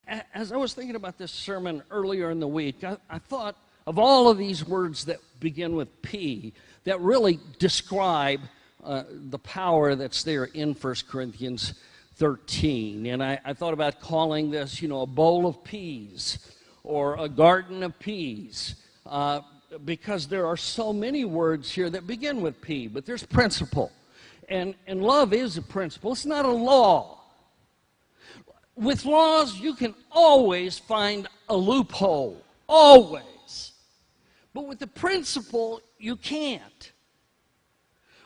As I was thinking about this sermon earlier in the week, I thought of all of these words that begin with P that really describe the power that's there in 1 Corinthians 13. And I thought about calling this, a bowl of peas or a garden of peas, because there are so many words here that begin with P, but there's principle. And love is a principle. It's not a law. With laws, you can always find a loophole, always. But with the principle, you can't.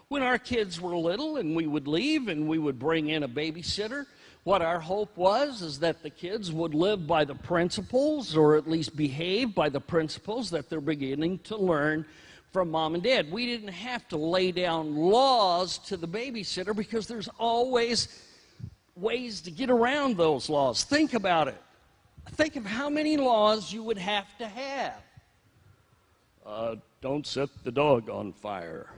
When our kids were little and we would leave and we would bring in a babysitter, what our hope was is that the kids would live by the principles, or at least behave by the principles that they're beginning to learn from mom and dad. We didn't have to lay down laws to the babysitter because there's always ways to get around those laws. Think about it. Think of how many laws you would have to have. Don't set the dog on fire.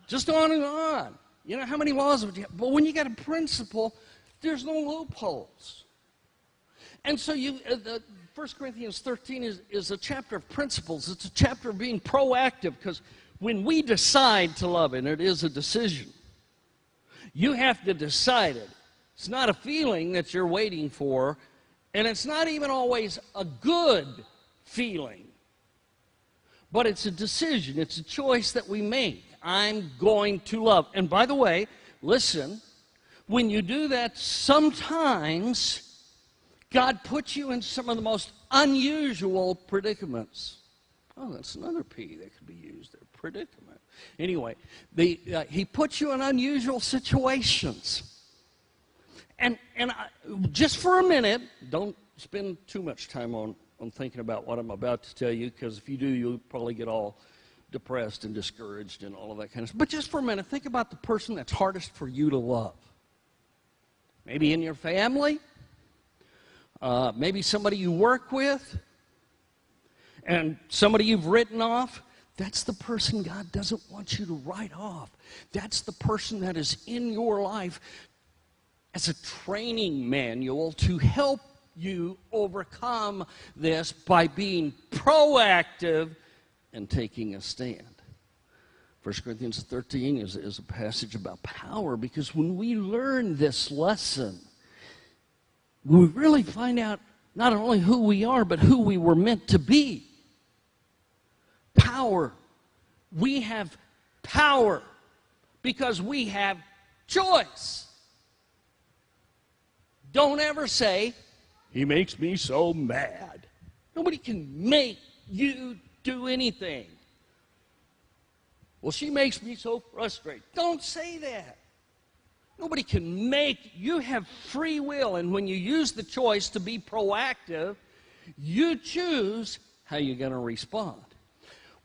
Just on and on. How many laws would you have? But when you got a principle, there's no loopholes. And so 1 Corinthians 13 is a chapter of principles. It's a chapter of being proactive, because when we decide to love, and it is a decision, you have to decide it. It's not a feeling that you're waiting for, and it's not even always a good feeling. But it's a decision. It's a choice that we make. I'm going to love. And by the way, listen, when you do that, sometimes God puts you in some of the most unusual predicaments. Oh, that's another P that could be used there, predicament. Anyway, he puts you in unusual situations. And just for a minute, don't spend too much time on thinking about what I'm about to tell you, because if you do, you'll probably get all depressed and discouraged and all of that kind of stuff. But just for a minute, think about the person that's hardest for you to love. Maybe in your family, maybe somebody you work with, and somebody you've written off. That's the person God doesn't want you to write off. That's the person that is in your life as a training manual to help you overcome this by being proactive and taking a stand. 1 Corinthians 13 is a passage about power, because when we learn this lesson, we really find out not only who we are, but who we were meant to be. Power. We have power because we have choice. Don't ever say, he makes me so mad. Nobody can make you do anything. Well, she makes me so frustrated. Don't say that. Nobody can make you. Have free will, and when you use the choice to be proactive, you choose how you're going to respond.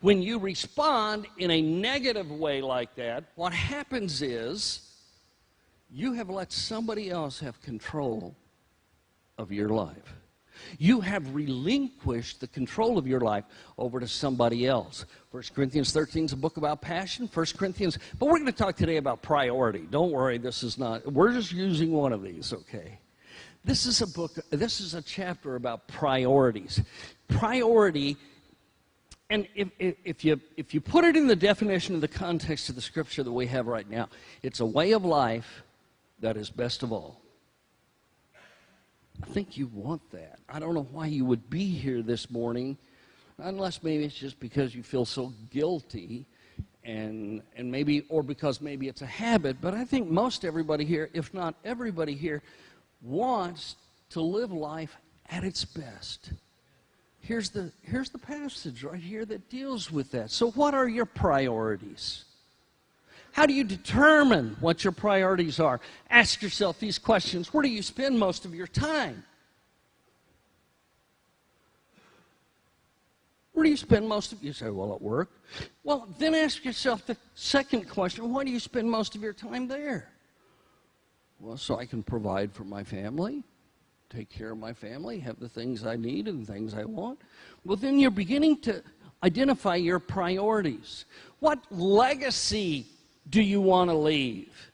When you respond in a negative way like that, what happens is you have let somebody else have control of your life. You have relinquished the control of your life over to somebody else. 1 Corinthians 13 is a book about passion. 1 Corinthians, but we're going to talk today about priority. Don't worry, this is not, we're just using one of these, okay? This is a chapter about priorities. Priority, and if you put it in the definition of the context of the scripture that we have right now, it's a way of life that is best of all. I think you want that. I don't know why you would be here this morning, unless maybe it's just because you feel so guilty, and maybe, or because maybe it's a habit. But I think most everybody here, if not everybody here, wants to live life at its best. Here's the passage right here that deals with that. So what are your priorities? How do you determine what your priorities are? Ask yourself these questions. Where do you spend most of your time? Where do you spend most of, you say, well, at work. Well, then ask yourself the second question. Why do you spend most of your time there? Well, so I can provide for my family, take care of my family, have the things I need and the things I want. Well, then you're beginning to identify your priorities. What legacy do you want to leave?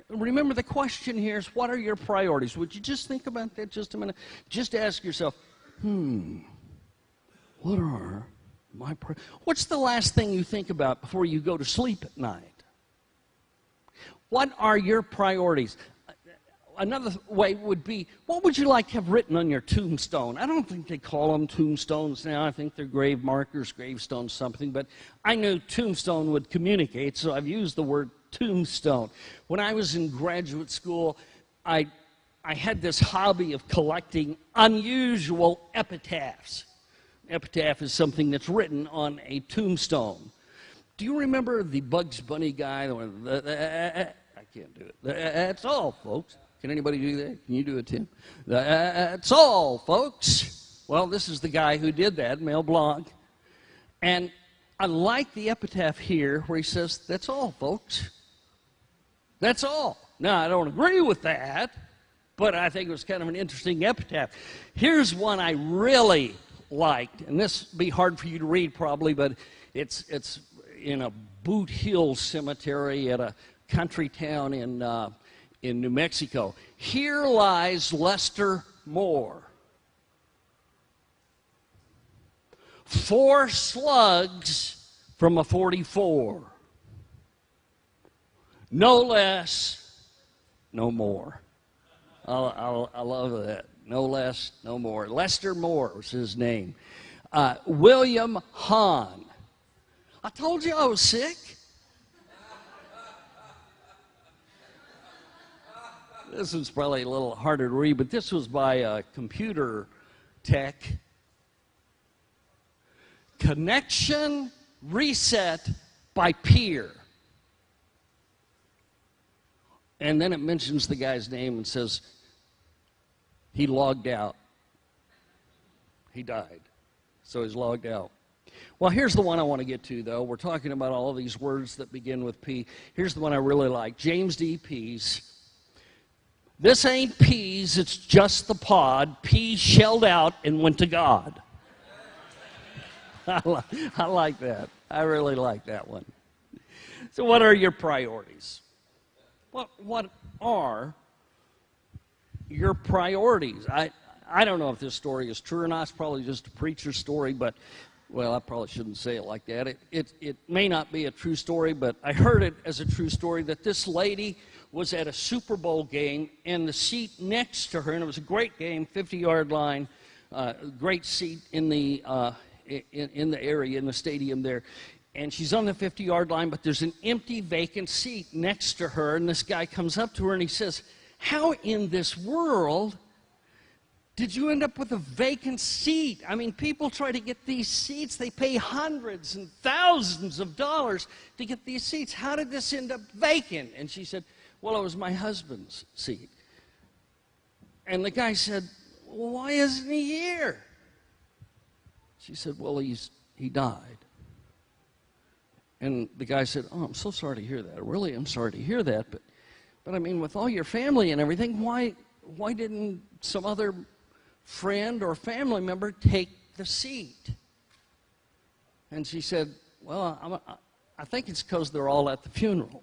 Remember, the question here is, what are your priorities? Would you just think about that just a minute? Just ask yourself, what are my priorities? What's the last thing you think about before you go to sleep at night? What are your priorities? Another way would be, what would you like to have written on your tombstone? I don't think they call them tombstones now. I think they're grave markers, gravestones, something. But I knew tombstone would communicate, so I've used the word tombstone. When I was in graduate school, I had this hobby of collecting unusual epitaphs. Epitaph is something that's written on a tombstone. Do you remember the Bugs Bunny guy? I can't do it. That's all, folks. Can anybody do that? Can you do it, Tim? That's all, folks. Well, this is the guy who did that, Mel Blanc. And I like the epitaph here where he says, that's all, folks. That's all. Now, I don't agree with that, but I think it was kind of an interesting epitaph. Here's one I really liked, and this would be hard for you to read probably, but it's in a Boot Hill cemetery at a country town in New Mexico. Here lies Lester Moore. 4 slugs from a .44. No less, no more. I love that. No less, no more. Lester Moore was his name. William Hahn. I told you I was sick. This one's probably a little harder to read, but this was by a computer tech. Connection reset by peer. And then it mentions the guy's name and says, he logged out. He died. So he's logged out. Well, here's the one I want to get to, though. We're talking about all of these words that begin with P. Here's the one I really like. James D. Pease. This ain't peas, it's just the pod. Peas shelled out and went to God. I like that. I really like that one. So what are your priorities? What are your priorities? I don't know if this story is true or not. It's probably just a preacher's story, but, well, I probably shouldn't say it like that. It may not be a true story, but I heard it as a true story that this lady was at a Super Bowl game, and the seat next to her, and it was a great game, 50-yard line, great seat in the area, in the stadium there. And she's on the 50-yard line, but there's an empty, vacant seat next to her, and this guy comes up to her and he says, how in this world did you end up with a vacant seat? I mean, people try to get these seats. They pay hundreds and thousands of dollars to get these seats. How did this end up vacant? And she said, well, it was my husband's seat. And the guy said, well, why isn't he here? She said, well, he died. And the guy said, oh, I'm so sorry to hear that. Really, I'm sorry to hear that. But I mean, with all your family and everything, why didn't some other friend or family member take the seat? And she said, well, I think it's because they're all at the funeral.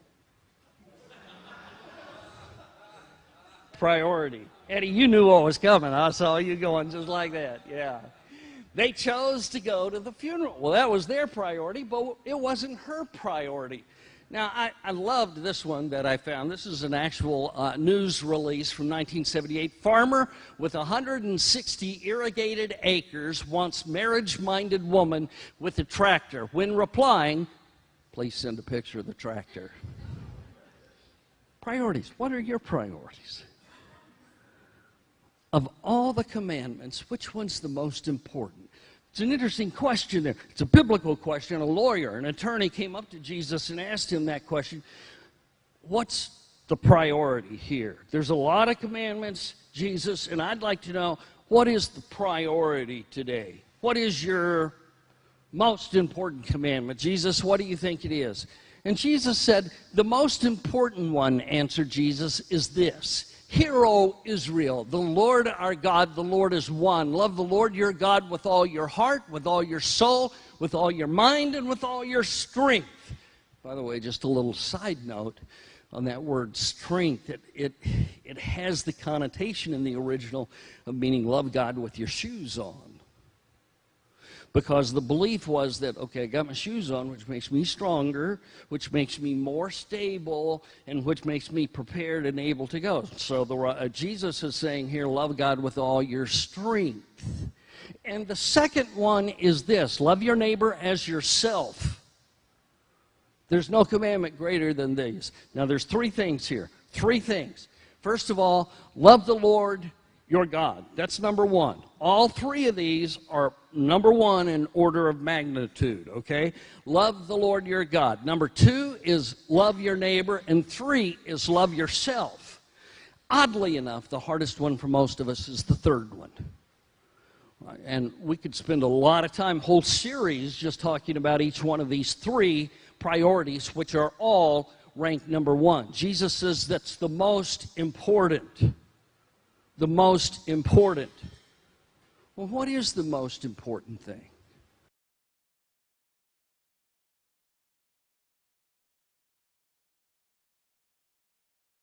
Priority. Eddie, you knew what was coming. I saw you going just like that. Yeah. They chose to go to the funeral. Well, that was their priority, but it wasn't her priority. Now, I loved this one that I found. This is an actual news release from 1978. Farmer with 160 irrigated acres wants marriage-minded woman with a tractor. When replying, please send a picture of the tractor. Priorities. What are your priorities? Of all the commandments, which one's the most important? It's an interesting question there. It's a biblical question. A lawyer, an attorney came up to Jesus and asked him that question. What's the priority here? There's a lot of commandments, Jesus, and I'd like to know, what is the priority today? What is your most important commandment? Jesus, what do you think it is? And Jesus said, the most important one, answered Jesus, is this. Hear, O Israel, the Lord our God, the Lord is one. Love the Lord your God with all your heart, with all your soul, with all your mind, and with all your strength. By the way, just a little side note, on that word strength. It has the connotation in the original of meaning love God with your shoes on. Because the belief was that, okay, I got my shoes on, which makes me stronger, which makes me more stable, and which makes me prepared and able to go. So Jesus is saying here, love God with all your strength. And the second one is this: love your neighbor as yourself. There's no commandment greater than these. Now, there's three things here. Three things. First of all, love the Lord your God. That's number one. All three of these are number one in order of magnitude, okay? Love the Lord your God. Number two is love your neighbor, and three is love yourself. Oddly enough, the hardest one for most of us is the third one. And we could spend a lot of time, whole series, just talking about each one of these three priorities, which are all ranked number one. Jesus says that's the most important. The most important. Well, what is the most important thing?